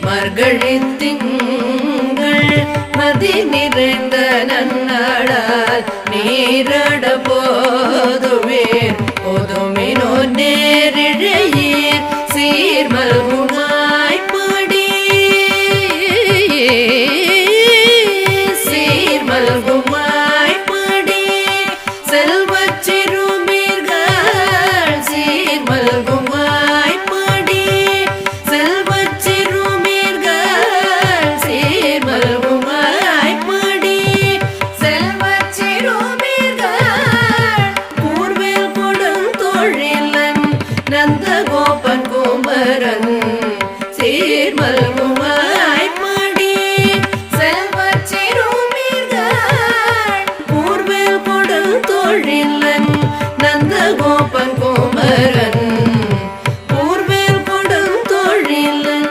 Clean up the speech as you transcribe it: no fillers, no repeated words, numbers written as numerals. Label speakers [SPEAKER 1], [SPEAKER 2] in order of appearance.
[SPEAKER 1] மர்கழி திங்கள் மதி நிறைந்த நன்னாளால் நீராட போதுவேர் பொதுமினோ நேரிழையீர் சீர்மல்குமாய்ப்படி சீர்மல்குமாய்ப்படி செல்வச் சிறுமீர்கள் சீர்மல்குமாய்ப்படி செல்வச் சிறுமீர்கள் சீர்மல்குமாய்ப்படி செல்வச் சிறுமீர்கள் கூர்வேல் கொடுந்தொழிலன் நந்தகோபன் குமரன் சீர்மல்கும்